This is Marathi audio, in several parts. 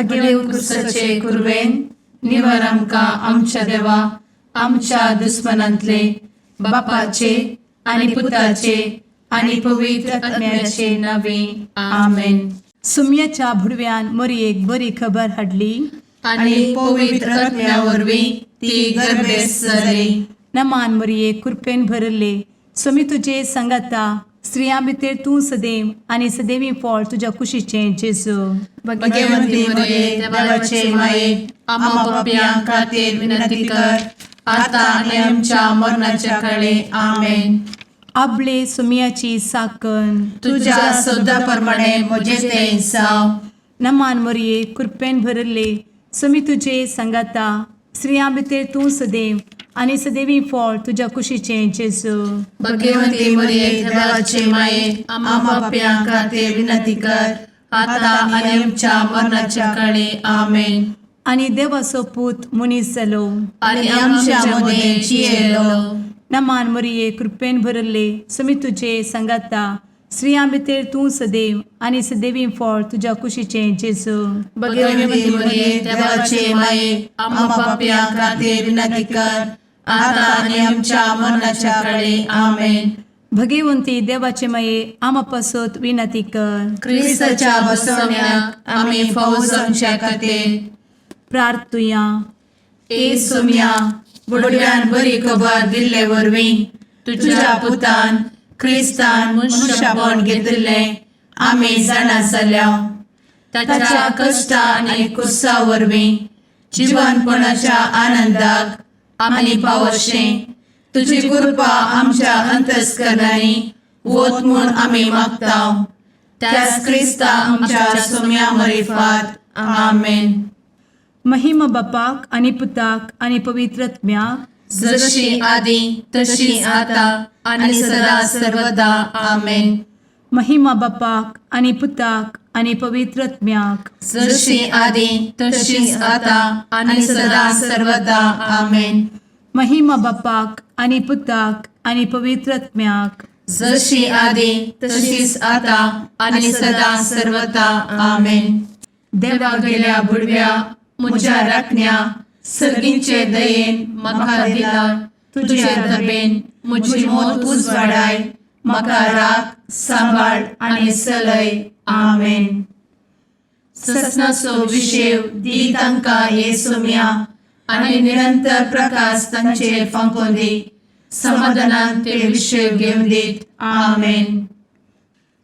भाग्यवान क्रुसाचे कुरवेन निवार आमकां आमच्या देवा आमच्या दुस्मनांतले बापाचे आनी पुताचे आनी पवित्र आत्म्याचे नावे आमेन. सुम्याच्या भुडव्यान मरयेक बरी खबर हाडली आनी पवित्र आत्म्या वरवीं ती गर्भेस जाली. नमान मरयेक कृपेन भरले समी तुजे संगाता स्त्रियां भितर तूं सदैव आनी सदैवी फळ तुज्या कुशीचें जेजू. भाग्यवंती मरिये देवाचे माये आम्हा पाप्यां खातीर विनंती कर आता आनी आमच्या मरणाच्या काळी आमेन. आपले सुम्याची साकन तुझ्या सोदा प्रमाणे म्हजे तें जावं. नमान मरये कृपेन भरले समी तुजे संगाता स्त्रियां भितर तूं सदैव आनी सदैवी फळ तुज्या कुशीचें जेजू. भाग्यवंती मरिये देवाचे माये आम्हा पाप्यां खातीर विनंती कर आता आनी आमच्या मरणाच्या काळी आमेन. आनी देवाचो पूत मनीस जालो आनी आमच्या मदें जियेलो. नमान मरये कृपेन भरले समी तुजे संगाता स्त्रियां भितर तूं सदैव आनी सदैवी फळ तुज्या कुशीचें जेजू. भाग्यवंती मरिये देवाचे माये आम्हा पाप्यां खातीर विनंती कर आता आनी आमच्या मरणाच्या काळी आमेन. भगवंती देवाचे माये आमा पासत विनंती कर. क्रिस्ताच्या बसवण्याक आमी फावो जावचे खातीर प्रार्थुया. ए सुम्या बुडव्यान बरी खबर दिल्ले वरवीं तुज्या पुतान क्रिस्तान मनशापण घेतिल्ले आमी जाणा जाल्या. ताच्या कश्टा आनी कुर्सा वरवीं जिवनपणाच्या आनंदाक आमी पावशें तुजी कृपा आमच्या अंतस्करणांनी वोत म्हूण आमी मागतां. त्याच क्रिस्ता आमच्या सुम्या मरिफात आमेन. महिमा बापाक आनी पुताक आनी पवित्र आत्म्याक जशी आदी तशी आता आनी सदा सर्वदा आमेन. महिमा बापाक आनी पुताक आनी पवित्र आत्म्याक जशी आदी तशीच आता आनी सदा सर्वदा आमेन. महिमा बापाक आनी पुताक आनी पवित्र आत्म्याक जशी आदी तशीच आता आनी सदा सर्वदा आमेन. देवा गेल्या बुडव्या म्हज्या राखण्या सर्गींचे दयेन म्हाका दिला तुजे धबेन म्हजी मोत उजवाडाय म्हाका राख सांबाळ आनी चलय आमेन. ससनाचो विशेव दी तांकां हे सुम्या आनी निरंतर प्रकाश तांचेर फांकून दी. समाधानान ते विशेव घेवन दीत आमेन.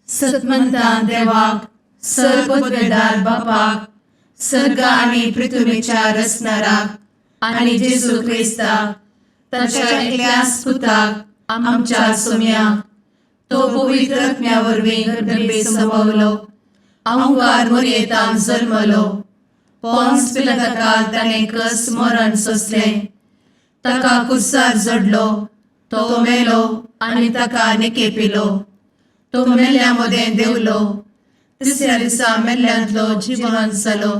सतमंता देवाक सर्वोत्वेदार बापाक सर्ग आनी पृथ्वीच्या रचणाराक आनी जेजू क्रिस्ताक ताच्या एकल्याच पुताक आमच्या सुम्याक तो पवित्र आत्म्या वरवीं गर्भे संभवलो. अंगार मरयेंत जल्मलो. पोंस पिलाताकाल ताणें कस मरण सोंसलें. ताका कुर्सार जडलो. तो मेलो आनी ताका निकेपिलो. तो मेल्ल्या मदें देंवलो. तिसऱ्या दिसा मेल्ल्यांतलो जिवंत जालो.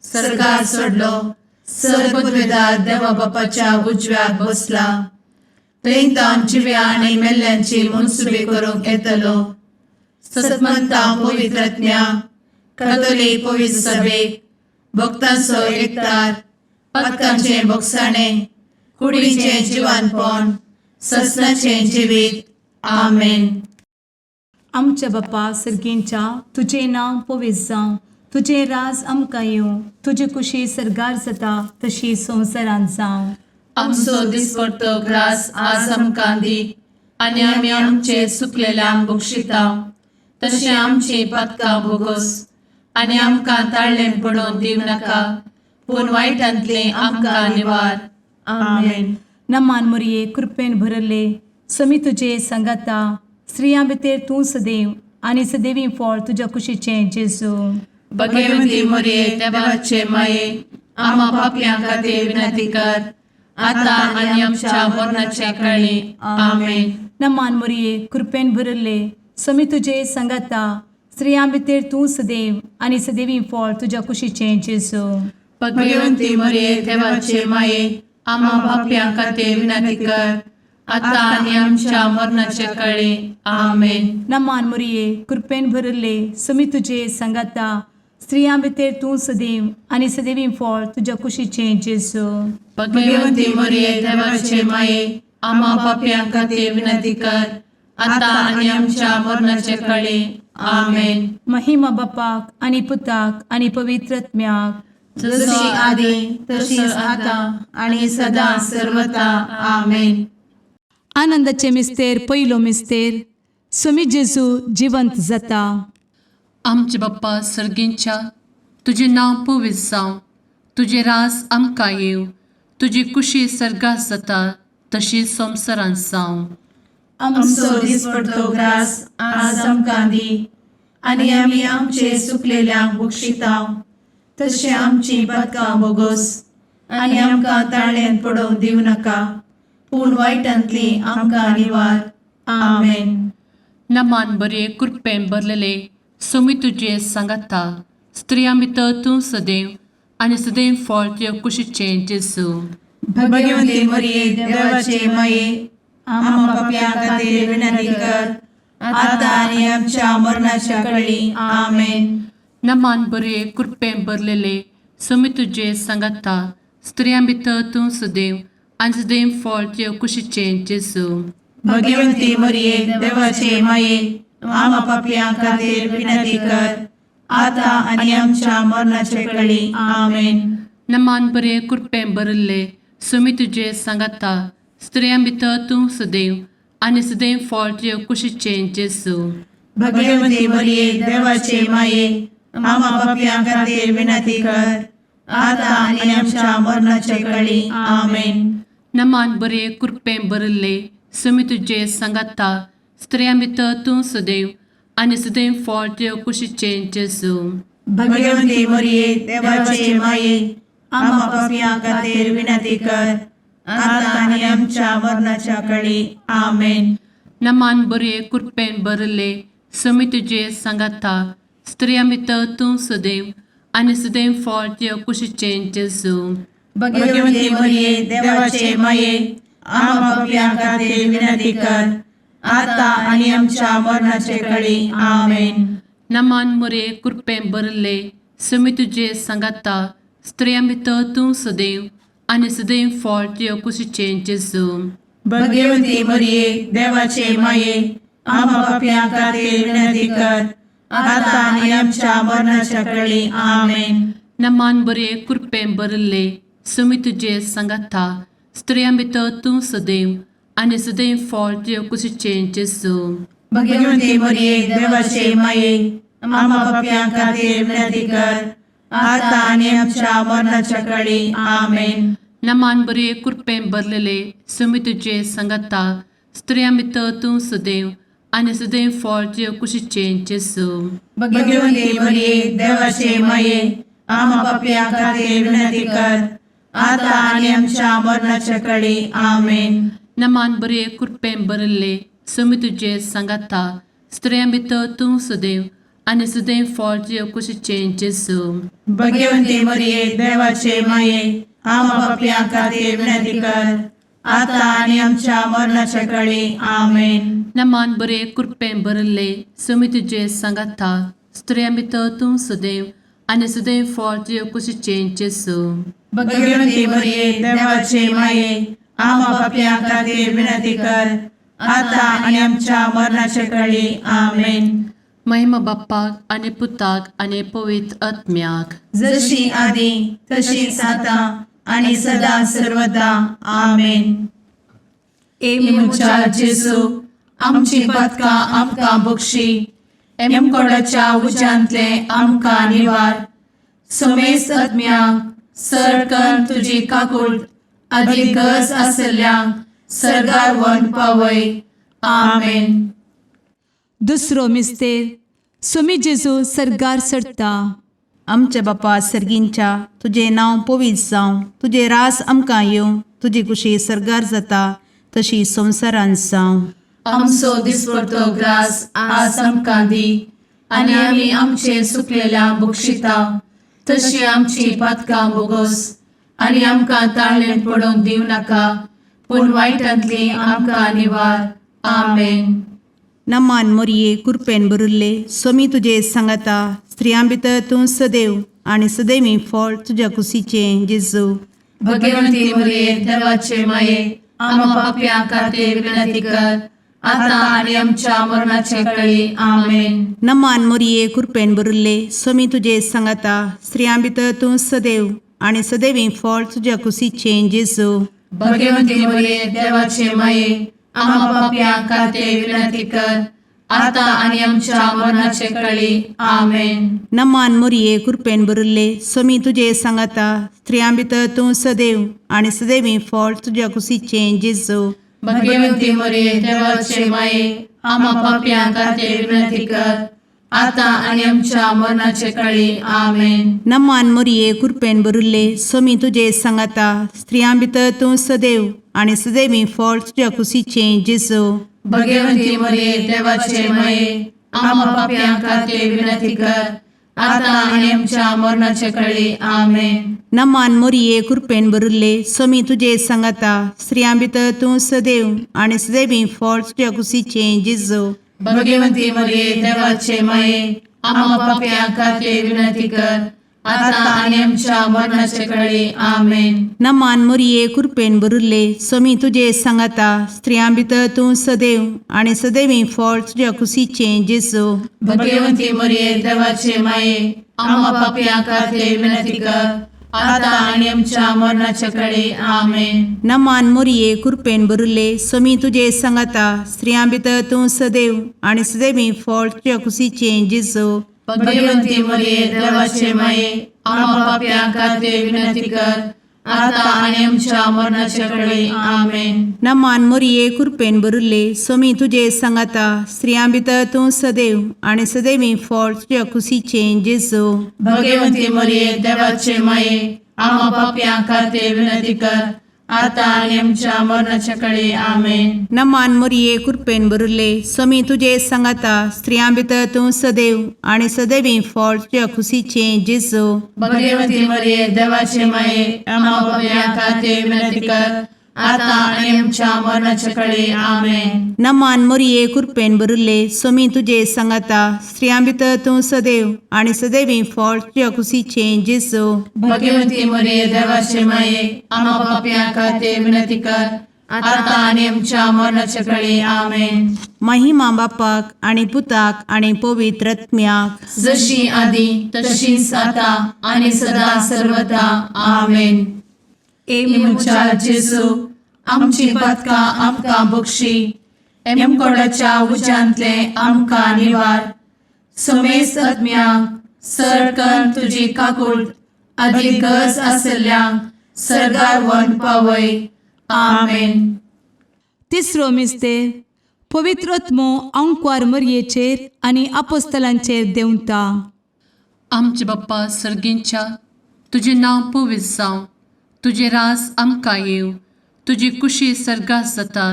सर्गार चडलो. सर्वोत्वेदार देवा बापाच्या उजव्याक बसला. थंयतान जिव्या आनी मेल्ल्यांची मनसुबी करूंक येतलो. सतमंता पवित्र आत्म्या कातोलीक पवित्र सभेक भक्तांचो एकठार पातकांचें भोगसाणें कुडीचें जिवनपण ससनाचें जिवीत आमेन. आमच्या बापा सर्गींच्या तुजें नांव पवित्र जावं. तुजें राज आमकां येवं. तुजी कुशी सर्गार जाता तशी संवसारांत जावं. आमचो दिसपडटो ग्रास आज आमकां दी आनी आमी आमचे चुकलेल्यांक बक्षिता तशें आमची पातकां भोगोस आनी आमकां ताळ्ळें पडोवन दिव नाका पूण वायटांतले आमकां निवार आमेन. नमान मरये कृपेन भरले समी तुजे संगाता स्त्रियां भितर तूं सदैव आनी सदैवी फळ तुज्या कुशीचें जेजू. भाग्यवंती मरिये देवाचे माये आम्हा पाप्यां खातीर विनंती कर आता आनी आमच्या मरणाच्या काळी आमेन. नमान मरये कृपेन भरले समी तुजे संगाता स्त्रियां भितर तूं सदैव आनी सदैवी फळ तुज्या कुशीचें जेजू. भाग्यवंती मरिये देवाचे माये आम्हा पाप्यां खातीर विनंती कर आता आनी आमच्या मरणाच्या काळी आमेन. नमान मरये कृपेन भरले समी तुजे संगाता स्त्रियां भितर तूं सदैव आनी सदैवी फळ तुज्या कुशीचें जेजू. भगवंती मरिये देवाचे माये आम्हा पाप्यां खातीर विनंती कर आता आणि आमच्या मरणाच्या काळी आमेन. महिमा बापाक आनी पुताक आनी पवित्रत्म्याक, जशी आदी तशीच आता आणि सदा सर्वदा आमेन. आनंदाचे मिस्तेर पयलो मिस्तेर, स्वामी जेजू जिवंत जाता. आमचे बाप्पा सर्गींच्या, तुझे नाव पवित्र जावं, तुझे रास आमकां येव, तुजी कुशी सर्गात जाता तशी संवसारांत जावं. आमचो दिसपडटो ग्रास आज आमकां दी आणि आमी आमचे सुकलेल्यांक बक्षितांव, तशें आमची पातकां बोगोस आनी आमकां ताळ्यान पडोवंक दिवं नाका, पूण वायटांतली आमकां निवार. आमेन. नमान बरे कृपेन भरलेले सोमी तुजे सांगाता, स्त्रियां भितर तूं सदैव आनी सदैव फळ तुज्या कुशीचें जेजू. भगवंती मरिये देवाचे माये आम्हा पाप्यां खातीर विनंती कर आता आणि आमच्या मरणाच्या काळी आमेन. नमान बरे कृपेन भरलेले सोमी तुजे सांगाता, स्त्रियां भितर तूं सदैव आनी सदैव फळ तुज्या कुशीचें जेजू. भगवंती मरिये देवाचे माये आम्हा पाप्यां खातीर विनंती कर आता आणि आमच्या मरणाच्या काळी आमेन. नमान बरे कृपेन भरले सोमी तुजे सांगाता, स्त्रियां भितर तूं सदैव आनी सदैव फळ तुज्या कुशीचें जेजू. भगवंती मरिये देवाचे माये आम्हा पाप्यां खातीर विनंती कर आता आणि आमच्या मरणाच्या काळी आमेन. नमान बरे कृपेन भरले सोमी तुजे सांगाता, स्त्रियां भितर तूं सदैव आनी सदैव फळ तुज्या कुशीचें जेजू. भगवंती मरिये देवाचे माये आम्हा पाप्यां खातीर विनंती कर आता आणि आमच्या मरणाच्या काळी आमेन. नमान बरे कृपेन भरले सोमी तुजे सांगाता, स्त्रियां भितर तूं सदैव आनी सदैव फळ तुज्या कुशीचें जेजू. भगवंती मरिये देवाचे माये आम्हा पाप्यां खातीर विनंती कर आता आणि आमच्या मरणाच्या काळी आमेन. नमान बरे कृपेन भरले सोमी तुजे सांगाता, स्त्रियां भितर तूं सदैव आनी सदैव फळ तुज्या कुशीचें जेजू. भगवंती मरिये देवाचे माये आम्हा पाप्यां खातीर विनंती कर आता आणि आमच्या मरणाच्या काळी आमेन. नमान बरे कृपेन भरले सोमी तुजे सांगाता, स्त्रियां भितर तूं सदैव आनी सदैव फळ तुज्या कुशीचें जेजू. भगवंती मरिये देवाचे माये आम्हा पाप्यां खातीर विनंती कर आता आणि आमच्या मरणाच्या काळी आमेन. नमान बरे कृपेन भरलेले सोमी तुजे सांगाता, स्त्रियां भितर तूं सदैव आनी सदैव फळ तुज्या कुशीचें जेजू. भगवंती मरिये देवाचे माये आम्हा पाप्यां खातीर विनंती कर आता आणि आमच्या मरणाच्या काळी आमेन. नमान बरे कृपेन भरले सोमी तुजे सांगाता, स्त्रियां भितर तूं सदैव आनी सदैव फळ तुज्या कुशीचें जेजू. भगवंती मरिये देवाचे माये आम्हा पाप्यां खातीर विनंती कर आता आणि आमच्या मरणाच्या काळी आमेन. नमान बरे कृपेन भरले सोमी तुजे सांगाता, स्त्रियां भितर तूं सदैव आनी सदैव फळ तुज्या कुशीचें जेजू. भगवंती मरिये देवाचे माये आम्हा पाप्यां खातीर विनंती कर आता आणि आमच्या मरणाच्या काळी आमेन. महिमा बाप्पाक आनी पुताक आनी पवित्र आत्म्याक, जशी आदी तशीच आता आणि सदा सर्वदा आमेन. मुचा जेजू आमची पातकां आमकां बक्षी, एमकोडाच्या उज्यांतले आमकां निवार. सोमेस आत्म्याक सडकन तुजी काकूट अधिक गरज आसल्यांक सर्गार व्हरून पावय. आमेन. दुसरो मिस्तेर, स्वामी जेजू सर्गार सरता. आमच्या बापा सर्गींच्या, तुझे नाव पवित्र जावं, तुझे रास आमकां येवं, तुजी कुशी सर्गार जाता तशी संवसारांत जावं. आमचो दिसपडटो ग्रास आज आमकां दी आणि आमी आमचे सुकलेल्यांक बक्षितांव, तशी आमची पातकां बोगोस आणि आमकां ताळ्यान पडोवंक दिवं नाका, पूण वायटांतली आमकां निवार. आमेन. नमान मोरये कृपेन बरुल्ले स्वामी तुझे सांगाता स्त्रियां भितर तूं सदैव आणि सदैवी फळ तुझ्या कुशीचे जेजू. भगवंती मरिये देवाचे माये आम्हा पाप्या खातीर विनंती कर आता आणि आमच्या मरणाचे काळी आमेन. नमान मोरये कृपेन बरुल्ले स्वामी तुझे सांगाता स्त्रियां भितर तूं सदैव आणि सदैवी फळ तुझ्या कुशीचे जेजू. भगवंती मरिये देवाचे माये आम्हा पाप्या खातीर विनंती कर आता आणि आमच्या मरणाचे काळी आमेन. नमान मोरये कृपेन बरुल्ले स्वामी तुझे सांगाता स्त्रियां भितर तूं सदैव आणि सदैवी फळ तुझ्या कुशीचे जेजू. भगवंती मरिये देवाचे माये आम्हा पाप्या खातीर विनंती कर आता आणि आमच्या मरणाचे काळी आमेन. नमान मोरये कृपेन बरुल्ले स्वामी तुझे सांगाता स्त्रियां भितर तूं सदैव आणि सदैवी फळ तुझ्या कुशीचे जेजू. भगवंती मरिये देवाचे माये आम्हा पाप्या खातीर विनंती कर आता आणि आमच्या मरणाचे काळी आमेन. नमान मोरये कृपेन बरुल्ले स्वामी तुझे सांगाता स्त्रियां भितर तूं सदैव आणि सदैवी फळ तुझ्या कुशीचे जेजू. भगवंती मरिये देवाचे माये आम्हा पाप्या खातीर विनंती कर आता आणि आमच्या मरणाचे काळी आमेन. नमान मोरये कृपेन बरुल्ले स्वामी तुझे सांगाता स्त्रियां भितर तूं सदैव आणि सदैवी फळ तुझ्या कुशीचे जेजू. भगवंती मरिये देवाचे माये आम्हा पाप्या खातीर विनंती कर आता आणि आमच्या मरणाचे काळी आमेन. नमान मोरये कृपेन बरुल्ले स्वामी तुझे सांगाता स्त्रियां भितर तूं सदैव आणि सदैवी फळ तुझ्या कुशीचे जेजू. भगवंती मरिये देवाचे माये आम्हा पाप्या खातीर विनंती कर आता आणि आमच्या मरणाचे काळी आमेन. नमान मोरये कृपेन बरुल्ले स्वामी तुझे सांगाता स्त्रियां भितर तूं सदैव आणि सदैवी फळ तुझ्या कुशीचे जेजू. भगवंती मरिये देवाचे माये आम्हा पाप्या खातीर विनंती कर आता आणि आमच्या मरणाच्या काळी आमेन. नमान मोरये कृपेन बरुल्ले स्वामी तुझे सांगाता स्त्रियां भितर तूं सदैव आणि सदैवी फळ तुझ्या कुशीचे जेजू. भगवंती मरिये देवाचे माये आम्हा पाप्या खातीर विनंती कर आता आणि आमच्या मरणाच्या काळी आमेन. नमान मोरये कृपेन बरुल्ले स्वामी तुझे सांगाता स्त्रियां भितर तूं सदैव आणि सदैवी फळ तुझ्या कुशीचे जेजू. भगवंती मरिये देवाचे माये आम्हा पाप्या खातीर विनंती कर आता आणि आमच्या मरणाच्या काळी आमेन. महिमा बापाक आणि पुताक आणि पवित्र आत्म्याक जशी आधी तशीच आता आणि सदा सर्वदा आमेन. एमुच्या जेजू आमची पदका आमकां बक्षी एमकोडाच्या उज्यांतले आमकां निवार. समेस्त आत्म्यांक सरकन तुजी काकूट अधिक गज आसल्यांक सरगार वन पावय. आमेन. तिसरो मिस्तेर पवित्रत्मो अंकवार मरयेचेर आनी आपोस्तलांचेर देंवता. आमचे बाप्पा सर्गींच्या तुझे नांव पवित्र जावं, तुझे राज आमकां येव, तुजी कुशी सर्गात जाता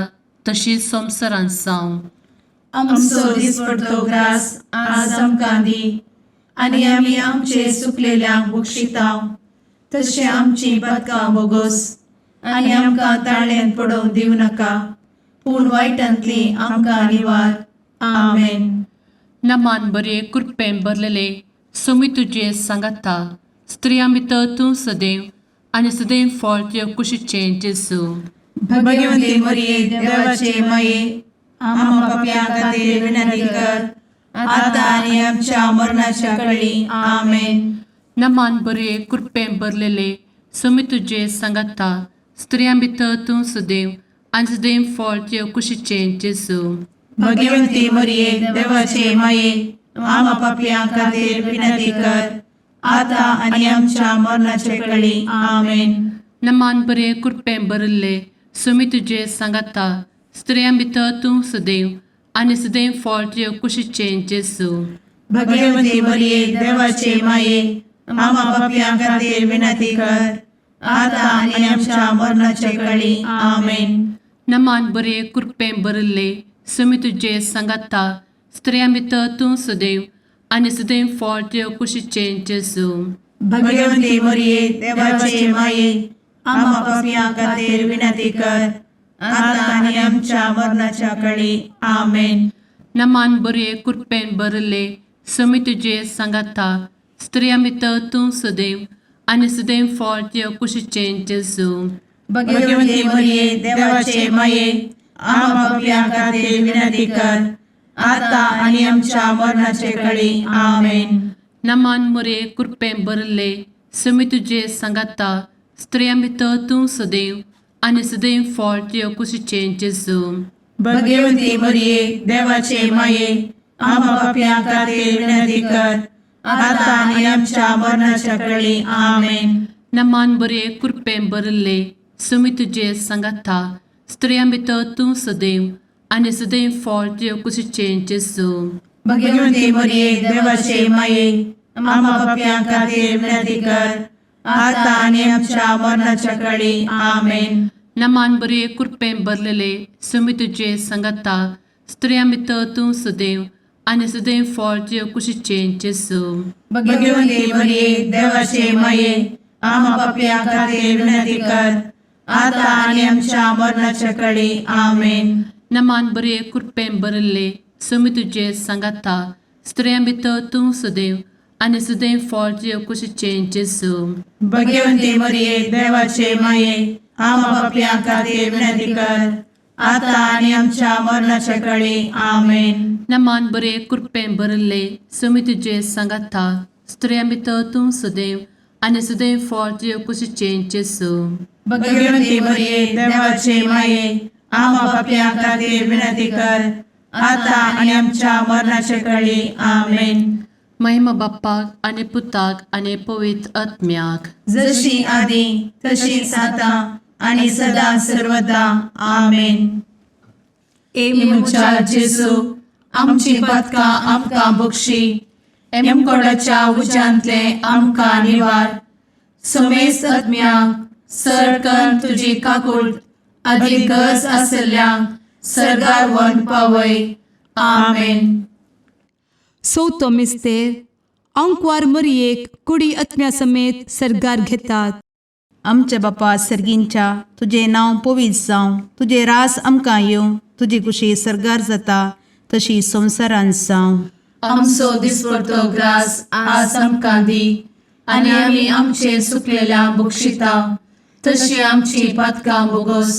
तशी संवसारांत जावं. आमचो दिसपडटो ग्रास आज आमकां दी आनी आमी आमचे सुकलेल्यांक बक्षितांव तशें आमची पदकां बोगोस आनी आमकां ताळ्यान पडोवंक दिवं नाका पूण वायटांतली आमकां निवार. आमेन. नमान बरे कृपेन भरलेले सोमी तुजे सांगाता स्त्रियां भितर तूं सदैव आणि सदैव फळ तुझ्या कुशीचे जेजू. भगवंती मरिये देवाचे माये आम्हा पाप्यां खातीर विनंती कर आता आनी आमच्या मरणाच्या काळी. आमेन. नमान बरे कृपेन भरलेले सोमी तुजे सांगाता स्त्रियां भितर तूं सदैव आणि सदैव फळ तुझ्या कुशीचे जेजू. भगवंती मरिये देवाचे माये आम्हा पाप्यां खातीर विनंती कर आता आनी आमच्या मरणाचे काळी. आमेन. नमान बरे कृपेन भरले सोमी तुजे सांगाता स्त्रियां भितर तूं सदैव आणि सदैव फळ तुझ्या कुशीचे जेजू. भगवंती मरिये देवाचे माये आम्हा पाप्यां खातीर विनंती कर आता आनी आमच्या मरणाचे काळी. आमेन. नमान बरे कृपेन भरले सोमी तुजे सांगाता स्त्रियां भितर तूं सदैव आणि सदैव फळ तुझ्या कुशीचे जेजू. भगवंती मरिये देवाचे माये आम्हा पाप्यां खातीर विनंती कर आता आनी आमच्या मरणाच्या काळी. आमेन. नमान बरे कृपेन भरले समी तुझे सांगाता स्त्रिया भितर तूं सदैव आनी सदैव फळ तुझ्या कुशीचें जेजू. भगवंती मरिये देवाचे माये आम्हा पापियां खातीर विनंती कर आता आणि आमच्या मरणाचे काळी आमेन. नमान बरे कृपेन भरले समी तुझे सांगाता स्त्रिया भितर तूं सदैव आनी सदैव फळ तुझ्या कुशीचें जेजू. भगवंती मरिये देवाचे माये आम्हा पापियां खातीर विनंती कर आता आणि आमच्या मरणाच्या काळी आमेन. नमान बरे कृपेन भरले समी तुझे सांगाता स्त्रिया भितर तूं सदैव आनी सदैव फळ तुझ्या कुशीचें जेजू. भगवंती मरिये देवाचे माये आम्हा पापियां खातीर विनंती कर आता आणि आमच्या मरणाच्या काळी आमेन. नमान बरे कृपेन भरलेले समी तुझे सांगाता स्त्रिया भितर तूं सदैव आनी सदैव फळ तुझ्या कुशीचें जेजू. भगवंती मरिये देवाचे माये आम्हा पापियां खातीर विनंती कर आता आणि आमच्या मरणाच्या काळी आमेन. नमान बरे कृपेन भरले समी तुझे सांगाता स्त्रिया भितर तूं सदैव आनी सदैव फळ तुझ्या कुशीचें जेजू. भगवंती मरिये देवाचे माये आम्हा पापियां खातीर विनंती कर आता आणि आमच्या मरणाच्या काळी आमेन. नमान बरे कृपेन भरले समी तुझे सांगाता स्त्रिया भितर तूं सदैव आनी सदैव फळ तुझ्या कुशीचें जेजू. भगवंती मरिये देवाचे माये आम्हा पापियां खातीर विनंती कर आता आणि आमच्या मरणाच्या काळी आमेन. महिमा बाप्पाक आनी पुताक आनी पवित्र आत्म्याक जशी आदी तशीच आता आणि सदा सर्वदा आमेन. मुचा जेजू आमची पदकां आमकां बक्षी एमकोडाच्या उज्यांतले आमकां निवार. समेस्त आत्म्यांक सरकन तुजी काकूळ अधिक गज आसल्यांक सरगार वन पावय. आमेन. चवथो मिस्तेर अंकवार मरियेक कुडी आत्म्या समेत सरगार घेतात. आमच्या बापा सर्गींच्या तुझे नांव पवित्र जावं, तुझे रास आमकां येवं, तुजी कुशी सरगार जाता तशी संवसारांत जावं. आमचो दिसपडटो ग्रास आज आमकां दी आनी आमी आमचे सुकलेल्यांक बक्षिता तशी आमची पदकां बोगोस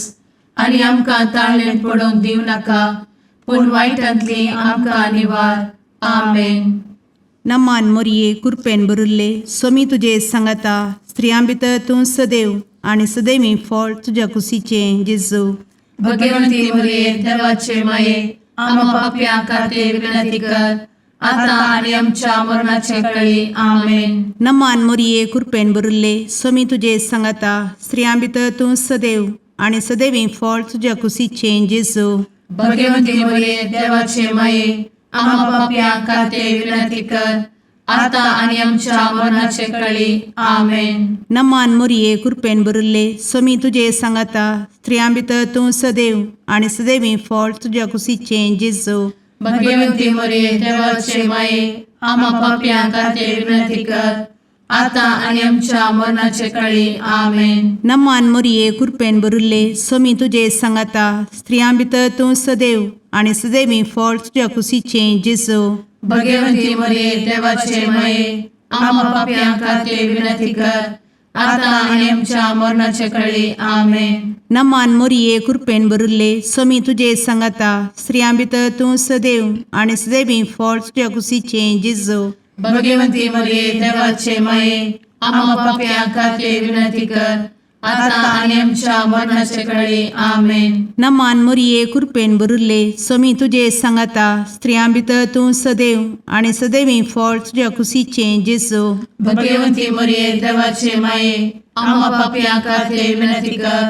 आनी आमकां ताळ्ळें पडोवंक दिव नाका पूण वायटांतली आमकां निवार. आमेन. नमान मोरये कृपेन भरले समी तुझे सांगाता स्त्रियां भितर तूं सदैव आनी सदैवी फळ तुझ्या कुशीचें जेजू. भगवंती मरिये देवाचे माये आम्हा पापियां खातीर विनंती कर आता आणि आमच्या मरणाचे काळी. आमेन. नमान मोरये कृपेन भरले समी तुझे सांगाता स्त्रियां भितर तूं सदैव आनी सदैवी फळ तुझ्या कुशीचें जेजू. भगवंती मरिये देवाचे माये आम्हा पापियां खातीर विनंती कर आता आणि आमच्या मरणाचे काळी. आमेन. नमान मोरये कृपेन भरले समी तुझे सांगाता स्त्रियां भितर तूं सदैव आनी सदैवी फळ तुझ्या कुशीचें जेजू. भगवंती मरिये देवाचे माये आम्हा पापियां खातीर विनंती कर आता आणि आमच्या मरणाचे काळी. आमेन. नमान मोरये कृपेन भरले समी तुझे सांगाता स्त्रियां भितर तूं सदैव आनी सदैवी फळ तुझ्या कुशीचें जेजू. भगवंती मरिये देवाचे माये आम्हा पापियां खातीर विनंती कर आता आणि आमच्या मरणाचे काळी. आमेन. नमान मोरये कृपेन भरले समी तुझे सांगाता स्त्रियां भितर तूं सदैव आनी सदैवी फळ तुझ्या कुशीचें जेजू. भगवंती मरिये देवाचे माये आम्हा पापियां खातीर विनंती कर आता आणि आमच्या मरणाचे काळी. आमेन. नमान मोरये कृपेन भरले समी तुझे सांगाता स्त्रियां भितर तूं सदैव आनी सदैवी फळ तुझ्या कुशीचें जेजू. भगवंती मरिये देवाचे माये आम्हा पापियां खातीर विनंती कर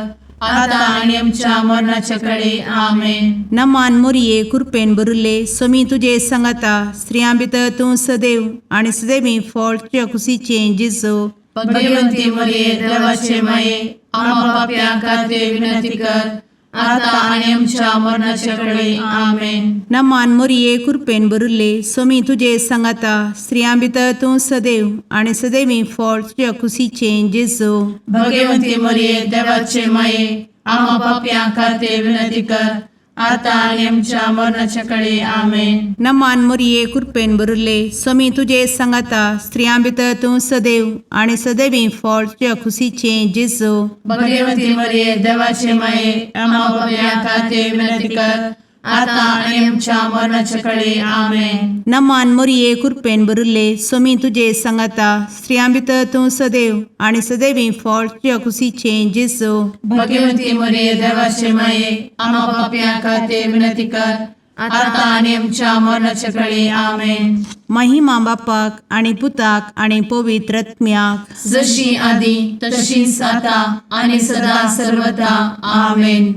आता आणि आमच्या मरणाच्या काळी. आमेन. नमान मोरये कृपेन भरले समी तुझे सांगाता स्त्रियां भितर तूं सदैव आनी सदैवी फळ तुझ्या कुशीचें जेजू. भगवंती मरिये देवाचे माये आम्हा पापियां खातीर विनंती कर आता आणि आमच्या मरणाच्या काळी. आमेन. नमान मोरये कृपेन भरले समी तुझे सांगाता स्त्रियां भितर तूं सदैव आनी सदैवी फळ तुझ्या कुशीचें जेजू. भगवंती मरिये देवाचे माये आम्हा पापियां खातीर विनंती कर आता आणि आमच्या मरणाच्या काळी आमेन. नमान मोरये कृपेन बरुले स्वामी तुझे सांगाता स्त्रियां भितर तूं सदैव आणि सदैवी फळ तुझ्या खुशीचे जेजू. भगवती मरिये देवाचे माये आम्हा पाप्या खातीर विनंती कर, आता आणि आमच्या मरणाच्या काळी आमेन. नमान मोरये कृपेन बरुले स्वामी तुझे सांगाता स्त्रियां भितर तूं सदैव आणि सदैवी फळ तुझ्या खुशीचे जेजू. भगवती मरिये देवाचे माये आम्हा पाप्या खातीर विनंती कर, आता आणि आमच्या मरणाच्या काळी आमेन. महिमा बापाक आणि पुताक आणि पवित्र आत्म्याक, जशी आधी तशीच आता आणि सदा सर्वदा आमेन.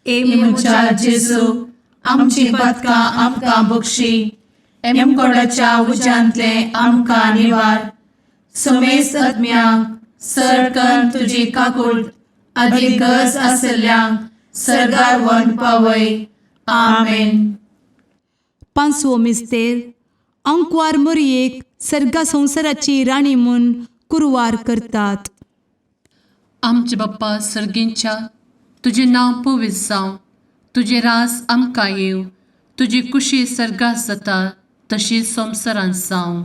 मुचा जेजू आमची पदका आमकां बक्षी, एमकोडाच्या उज्यांतले आमकां निवार. समेस्त आत्म्यांक सरकन तुजी काकूट अधिक गज आसल्यांक सरगार वन पावय. आमेन. पांचवो मिस्तेर अंकवार मोरयेक सर्गा संवसाराची राणी म्हूण कुरवार करतात. आमचे बाप्पा सर्गींच्या तुझे नांव पवित्र जावं, तुझे रास आमकां येव, तुजी कुशी सर्गास जाता तशी संवसारांत जावं.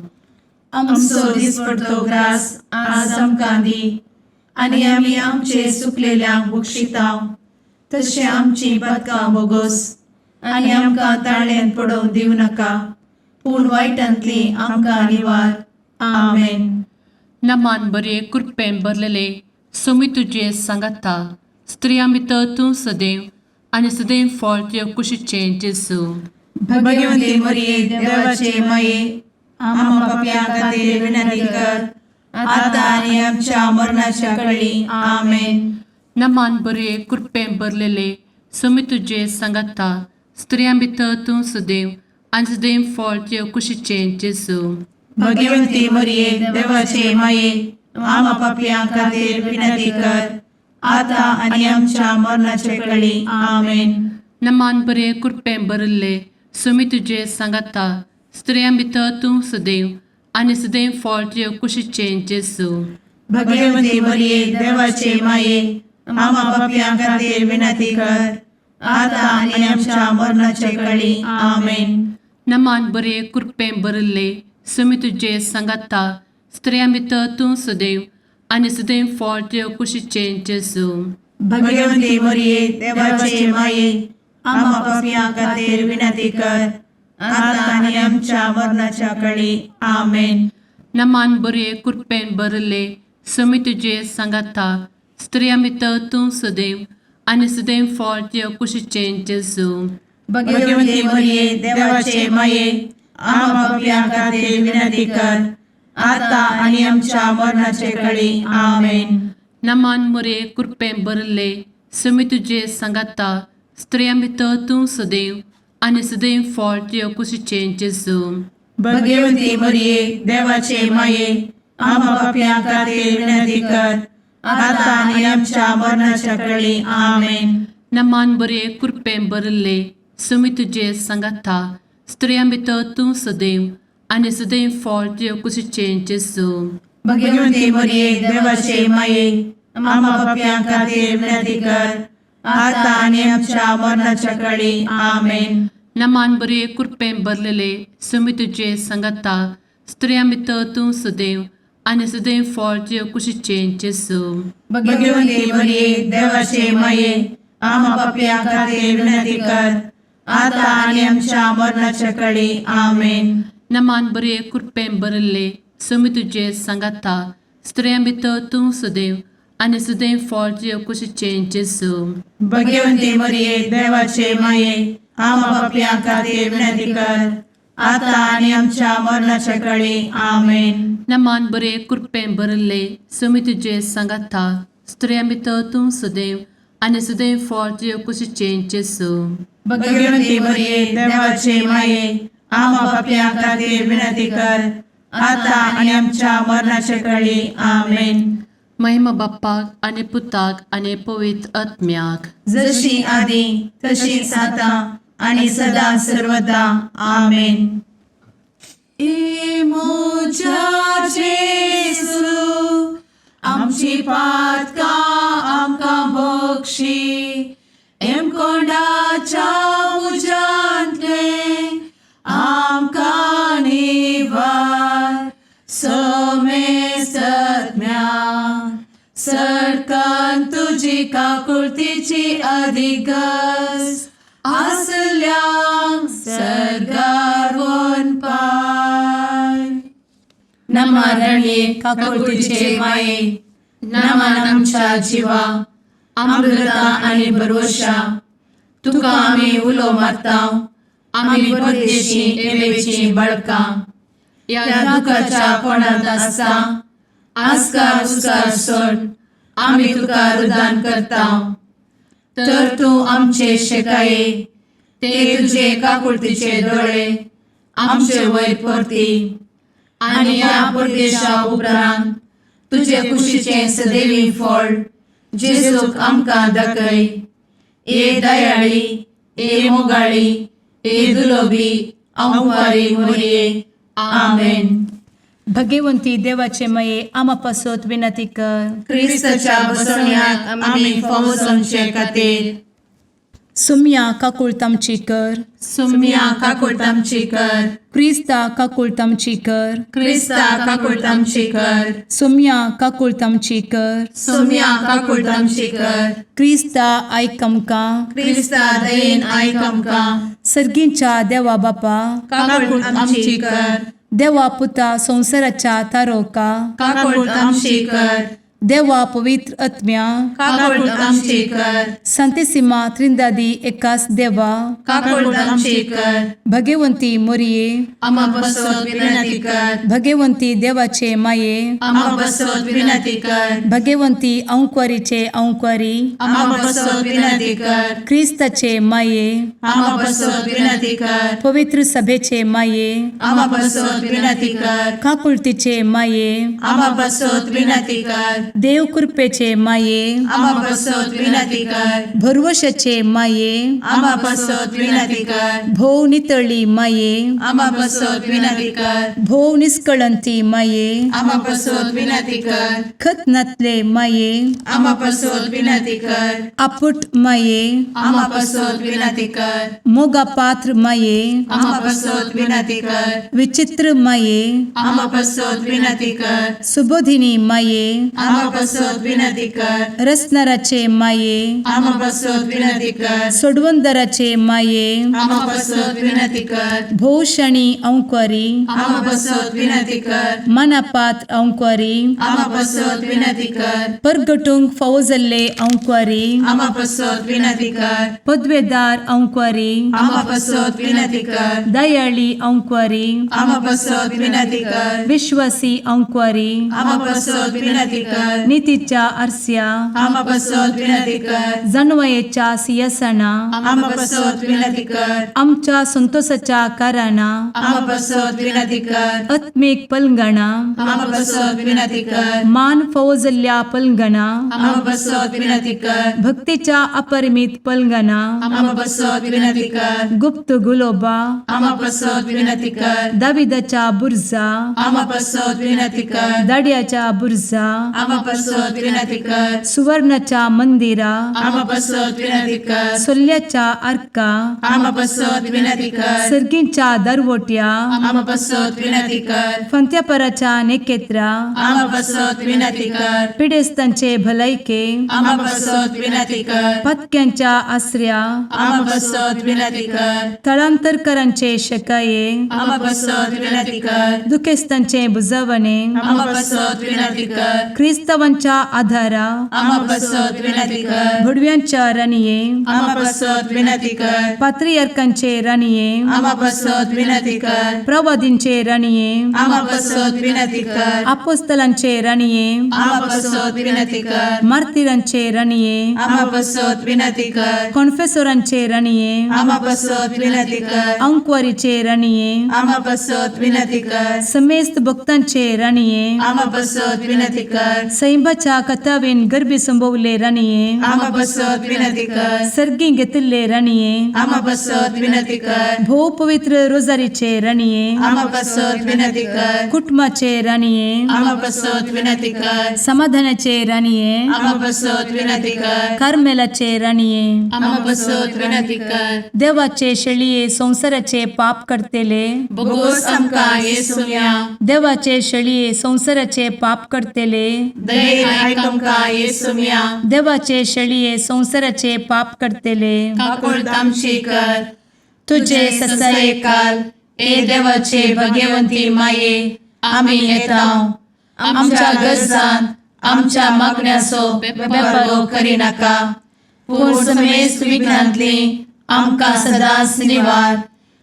आमचो दिसपडटो ग्रास आज आमकां दी, आनी आमी आमचे चुकलेल्यांक बक्षितांव. तशें आमची पदकां बोगोस आनी आमकां ताळ्यान पडोवंक दिवं नाका, पूण वायटांतली आमकां निवार. आमेन. नमान बरे कृपेन भरलेले सोमी तुझे सांगाता स्त्रियां भितर तूं सदैव आणि सदैव फळ तुझ्या कुशीचे जेजू. भगवती मरिये देवाचे माये आम्हा पाप्यां खातीर विनंती कर, आता आनी आमच्या मरणाच्या काळी आमेन. नमान बरे कृपेन भरलेले सोमी तुझे सांगाता स्त्रियां भितर तूं सदैव आणि सदैव फळ तुझ्या कुशीचे जेजू. भगवती मरिये देवाचे माये आम्हा पाप्यां खातीर विनंती कर, आता आनी आमच्या मरणाच्या काळी आमेन. नमान बरे कृपेन भरले सोमी तुझे सांगाता स्त्रियां भितर तूं सदैव आणि सदैव फळ तुझ्या कुशीचे जेजू. भगवती मरिये देवाचे माये आम्हा पाप्यां खातीर विनंती कर, आता आनी आमच्या मरणाच्या काळी आमेन. नमान बरे कृपेन भरले सोमी तुझे सांगाता स्त्रियां भितर तूं सदैव आणि सदैव फळ तुझ्या कुशीचे जेजू. भगवती मरिये देवाचे माये आम्हा पाप्यां खातीर विनंती कर, आता आनी आमच्या मरणाच्या काळी आमेन. नमान बरे कृपेन भरले सोमी तुझे सांगाता स्त्रियां भितर तूं सदैव आणि सदैव फळ तुझ्या कुशीचे जेजू. भगवती मरिये देवाचे माये आम्हा पाप्यां खातीर विनंती कर, आता आनी आमच्या मरणाच्या काळी आमेन. नमान बरे कृपेन भरले सोमी तुझे सांगाता स्त्रियां भितर तूं सदैव आणि सदैव फळ तुझ्या कुशीचे जेजू. भगवती मरिये देवाचे माये आम्हा पाप्यां खातीर विनंती कर, आता आनी आमच्या मरणाच्या काळी आमेन. नमान बरे कृपेन भरले सोमी तुझे सांगाता स्त्रियां भितर तूं सदैव आणि सदैव फळ तुझ्या कुशीचे जेजू. भगवती मरिये देवाचे माये आम्हा पाप्यां खातीर विनंती कर, आता आनी आमच्या मरणाच्या काळी आमेन. नमान बरे कृपेन भरलेले सोमी तुझे सांगाता स्त्रियां भितर तूं सदैव आणि सदैव फळ तुझ्या कुशीचे जेजू. भगवती मरिये देवाचे माये आम्हा पाप्यां खातीर विनंती कर, आता आनी आमच्या मरणाच्या काळी आमेन. नमान बरे कृपेन भरले सोमी तुझे सांगाता स्त्रियां भितर तूं सदैव आणि सदैव फळ तुझ्या कुशीचे जेजू. भगवती मरिये देवाचे माये आम्हा पाप्यां खातीर विनंती कर, आता आनी आमच्या मरणाच्या काळी आमेन. नमान बरे कृपेन भरले सोमी तुझे सांगाता स्त्रियां भितर तूं सदैव आणि सदैव फळ तुझ्या कुशीचे जेजू. भगवती मरिये देवाचे माये आम्हा पाप्यां खातीर विनंती कर, आता आनी आमच्या मरणाच्या काळी आमेन. महिमा बाप्पाक आणि पुताक आणि पवित्र आत्म्याक, जशी आधी तशीच आता आणि सदा सर्वदा आमेन. मोजा जेसू आमची पातका आमकां बक्षी, एम कोंडाच्या तुझी काकुळतीची अधिगस आसल्या सर्गारवोन पाय. नमारणे काकुळतीचे माये, नमान आमच्या जिवा अमृता आणि भरवशा. तुका आम्ही उलो मारताव, आम्ही परदेशी एवेची बळका. या दुखाच्या कोणात आसता आस्कार उस्कार सोड, आम्ही तुका रुदान करताव. तर तू आमचे शेकाये, ते तुझे काकुळतीचे डोळे आमचे वयर परती. आणि या परदेशा उपरांत तुझे कुशीचे सदैवी फळ जेजूक आमकां दाखय. ए दयाळी, ए मोगाळी, ए दुलोबी अंवारी मोरये. आमेन. भगवंती देवाचे मये आम्हा पासोत विनंती कर. क्रिस्ताच्या बसवण्यात आम्ही फावोसोनचे खातीर सुम्या काकुळतामची कर. सुम्या काकुळतामची कर. क्रिस्ता काकुळतामची कर. क्रिस्ता काकुळतामची कर. सुम्या काकुळतामची कर. सुम्या काकुळतामची कर. क्रिस्ता आयकमका. क्रिस्ता दयेन आयक आमकां. सर्गींच्या देवा बापा, काकुळतामची कर. देवा पुता संसाराच्या तारोका, काकुळतामची कर. देवा पवित्र आत्म्या, काकुळतामची कर. संतेसिमा त्रिंदादी एकाच देवा, काकुळतामची कर. भगवंती मोरिये, आम्हा बसवत विनंती कर. भगवंती देवाचे माये, आम्हा बसवत विनंती कर. भगवंती औंक्वारीचे औंक्वारी, आम्हा बसवत विनंती कर. ख्रिस्ताचे माये, आम्हा बसवत विनंती कर. पवित्र सभेचे माये, आम्हा बसवत विनंती कर. काकुळतीचे माये, आम्हा बसवत विनंती कर. देव कृपेचे माये, आम्हा बसवत विनंती कर. भरवशाचे माये, आम्हा बसवत विनंती कर. भोव नितळी माये, आम्हा बसवत विनंती कर. भोव निष्कळंती माये, आम्हा बसवत विनंती कर. खत नातले माये, आम्हा बसवत विनंती कर. आपुट माये, आम्हा बसवत विनंती कर. मोगा पात्र माये, आम्हा बसवत विनंती कर. विचित्र माये, आम्हा बसवत विनंती कर. सुबोधिनी माये, आम्हा बसवत विनंती कर. रसनाराचे माये, आम्हा बसवत विनंती कर. सोडवंदराचे माये, आम्हा बसवत विनंती कर. भोषणी औंक्वारी, आम्हा बसवत विनंती कर. मनापात्र औंक्वारी, आम्हा बसवत विनंती कर. परगटुंग फौजल्ले औंक्वारी, आम्हा बसवत विनंती कर. पदवेदार औंक्वारी, आम्हा बसवत विनंती कर. दयाळी औंक्वारी, आम्हा बसवत विनंती कर. विश्वासी औंक्वारी, आम्हा बसवत विनंती कर. नीतीच्या आरस्या, आम्हा बसवत विनंती कर. जणवयेच्या सिंहासना, आम्हा बसवत विनंती कर. आमच्या संतोषाच्या काराना, आम्हा बसवत विनंती कर. आत्मिक पलंगणा, आम्हा बसवत विनंती कर. मान फौजल्या पलंगणा, आम्हा बसवत विनंती कर. भक्तीच्या अपरिमित पलंगणा, आम्हा बसवत विनंती कर. गुप्त गुलोबा, आम्हा बसवत विनंती कर. दाविदाच्या बुरजा, आम्हा बसवत विनंती कर. दाड्याच्या बुरजा, आम्हा बसवत विनंती कर. सुवर्णाच्या मंदिरा, आम्हा बसवत विनंती कर. सोल्याच्या अर्का, आम्हा बसवत विनंती कर. सर्गींच्या दरवोट्या, आम्हा बसवत विनंती कर. फंत्यापराच्या नेकेत्रा, आम्हा बसवत विनंती कर. पिडेस्तांचे भलायके, आम्हा बसवत विनंती कर. पथक्यांच्या आश्रया, आम्हा बसवत विनंती कर. तळांतरकरांचे शकाये, आम्हा बसवत विनंती कर. दुखेस्तांचे बुजावणे, आम्हा बसवत विनंती कर. ख्रिस्तवांच्या आधारा, आम्हा बसवत विनंती कर. भुडव्यांच्या राणीये, आम्हा बसवत विनंती कर. पात्रियार्कांचे राणीये, आम्हा बसवत विनंती कर. प्रवादींचे राणीये, आम्हा बसवत विनंती कर. अपोस्तलांचे राणीये, आम्हा बसवत विनंती कर. मार्तिरांचे राणीये, आम्हा बसवत विनंती कर. कॉन्फेसोरांचे राणीये, आम्हा बसवत विनंती कर. अंक्वारीचे राणीये, आम्हा बसवत विनंती कर. समेस्त भक्तांचे राणीये, आम्हा बसवत विनंती कर. सैंबाच्या कथावेन गर्भी संभवले राणीये, आम्हा बसवत विनंती कर. सर्गी घेतले राणीये, आम्हा बसवत विनंती कर. भो पवित्र रोजारीचे राणीये, आम्हा बसवत विनंती कर. कुटुंबाचे राणीये, आम्हा बसवत विनंती कर. समाधानाचे राणीये, आम्हा बसवत विनंती कर. कार्मेलाचे राणीये, आम्हा बसवत विनंती कर. देवाचे शळीये संसाराचे पाप करतेले, बोगोस आमकां येसूया. देवाचे शळीये संसाराचे पाप करतेले, दयेन आयक आमकां येसू मिया देवाचे शेळये संवसाराचे पाप करतेले काकूळ तामशी कर तुझे ससाये काल ए देवाचे भगवंती माये आमी येताव आमच्या गरजान आमच्या मागण्याचो बेपागो करी नाका पूण समेस्त विघ्नांतली आमकां सदांच निवार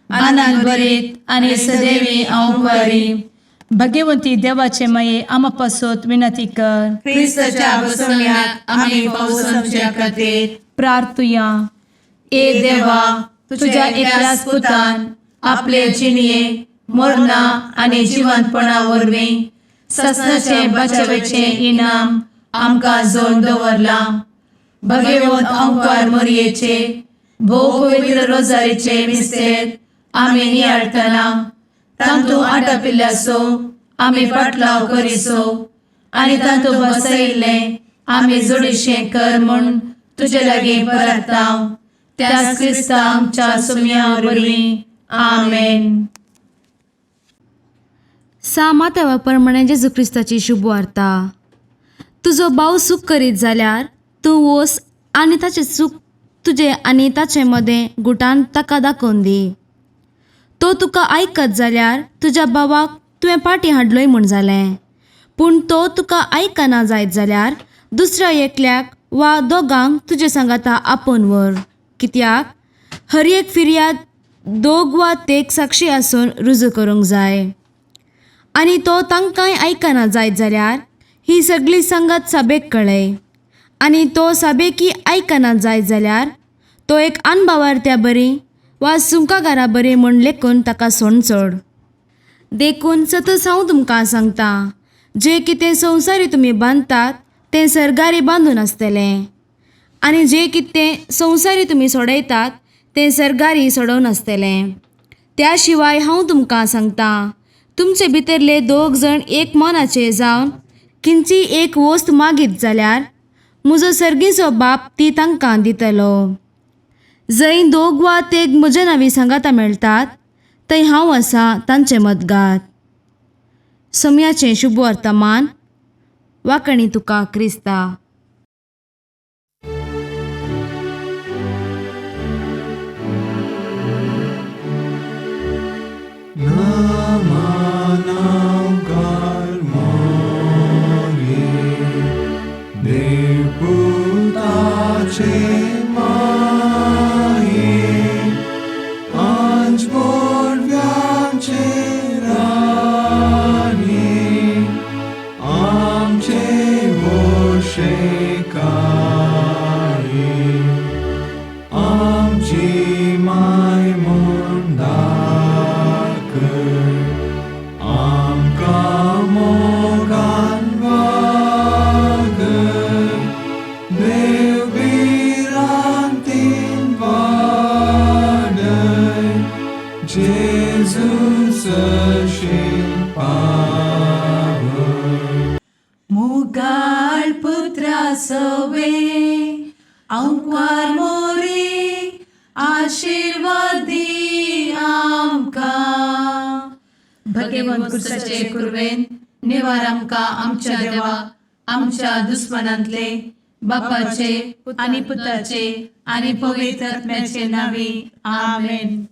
आनंद बरीत आनी सदैवी औंकवारी भगवंती देवाचे माये आमा पासत विनंती कर क्रिस्ताच्या बसवण्याक आमी पावसांच्या खातीर प्रार्थुया ए देवा तुझ्या एकल्याच पुतान आपले जिणये मरणा आनी जिवंतपणा वरवीं सस्नाचे बचावेचे इनाम आमकां जोड दवरला भगवंत औंकार मरयेचे भोव पवित्र रोजारीचे मिस्तेर आमी नियाळटना तांतू आटापिल्ल्याचो आमी पाटलाव करिसो आनी तांतू बसयिल्ले आमी जोडिशें कर म्हूण तुजे लागीं परतांव त्याच क्रिस्ता आमच्या सुम्या वरवीं आमेन. सामात्या प्रमाणे जेजू क्रिस्ताची शुभ वार्ता. तुजो भाव सुख करीत जाल्यार तूं वस आनी ताचें सुख तुजे आनी ताचे मदें गुटान ताका दाखोवन दी. तो तुका आयकत जाल्यार तुज्या भावाक तुवें फाटीं हाडलोय म्हूण जालें. पूण तो तुका आयकना जायत जाल्यार दुसऱ्या एकल्याक वा दोगांक तुजे सांगाता आपोवन व्हर. कित्याक हर एक फिर्याद 2 वा 3 साक्षी आसून रुजू करूंक जाय. आनी तो तांकांय आयकना जायत जाल्यार ही सगळी संगत सभेक कळय. आनी तो सभेकी आयकना जायत जाल्यार तो एक अनभावार्थ्या बरी वा सुंकागारा बरी म्हूण लेखून ताका सोड चड. देखून सतत हांव तुमकां सांगता, जे कितें संवसारी तुमी बांदतात तें सर्गारी बांदून आसतलें, आनी जे कितें संवसारी तुमी सोडयतात तें सर्गारी सोडोवन आसतलें. त्या शिवाय हांव तुमकां सांगता, तुमचे भितरले 2 जण एक मनाचे जावन खंयची एक वस्त मागीत जाल्यार म्हजो सर्गीचो बाप ती तांकां दितलो. जंय 2 वा 3 म्हजे नांवी सांगाता मेळटात थंय हांव आसां तांचे मदगात. सोम्याचें शुभ वर्तमान वाकणी तुका क्रिस्ता. मुगाळ पुत्रा सवे औंकार मोरी आशीर्वाद दी आमकां. भगवंत क्रिस्ताचे कुरवेन निवार आमकां आमच्या देवा आमच्या दुस्मनांतले बापाचे आनी पुताचे आनी पवित्र आत्म्याचे नांवी आमेन.